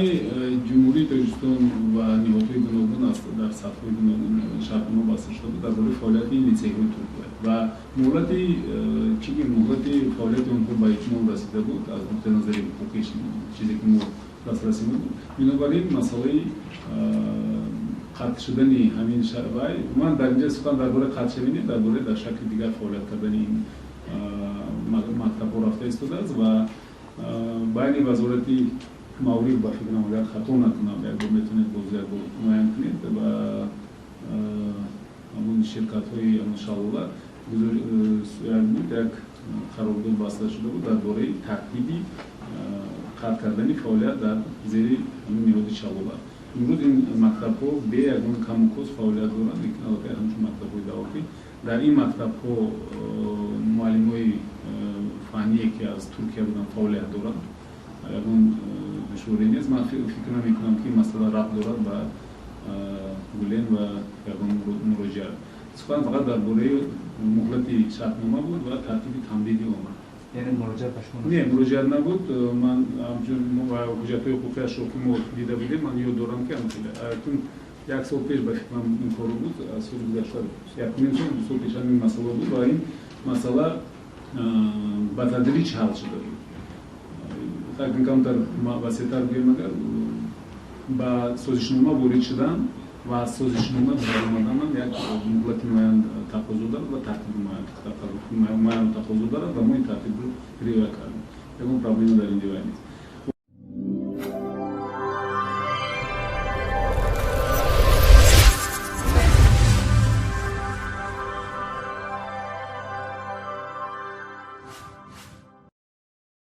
Ҳукумати Ҷумҳурии Тоҷикистон ва ниҳодҳои гуногун аст дар сатҳҳои гуногун шартнома баста шуда буд дар бораи фаъолияти лицейҳои туркия ва муҳлати чиги муҳлати фаъолияти онҳо ба итмом расида буд аз нуқтаи назари ҳуқуқи чизе ки мо дастрасӣ буд. Бинобар ин масъалаи қатъ шудани ҳамин вай ман дар инҷа сухан дар бораи қатъшавӣ дар бораи дар шакли дигар фаъолият кардани ин мактабҳо рафта истодааст ва байни вазорати маврид ба фикрам агар хато накунам якбор метавонед боз якбор муайян кунед ва ҳамон ширкатҳои шалола як қарордод баста шуда буд дар бораи тартиби қатъ кардани фаъолият дар зери ҳамин ниҳоди шалола. Имрӯз ин мактабҳо бе ягон каму кост фаъолият доранд, лекин албатта ҳамчун мактабҳои давоқӣ дар ин мактабҳо муаллимои фание ки аз Туркия буданд фаъолият доранд. Ягон душворӣ нест. Ман фикр намекунам ки масъала рабт дорад ба Гулен ва ягон муроҷиат. Сухан фақат дар бораи муҳлати шартнома буд ва тартиби тамдиди омад. Яъне муроҷиат ба шумо? Не, муроҷиат набуд. Ман ҳамчун ҳуҷҷатҳои ҳуқуқияшро ки мо дида будем, ман ёд дорам ки ҳамчун як сол пеш ба фикрам ин коро буд, аз соли гузашта якумин сол, ду сол пеш ҳамин масъала буд ва ин масъала ба тадриҷ ҳал шуда буд. Так камтар васеътар гӯем агар ба созишнома ворид шудан ва аз созишнома баромадан як муҳлати муайян тақозо дорад ва тартиби муайян тақозо дорад ва мо ин тартибро риоя кардем. Ягон проблема дар ин ҷо нест.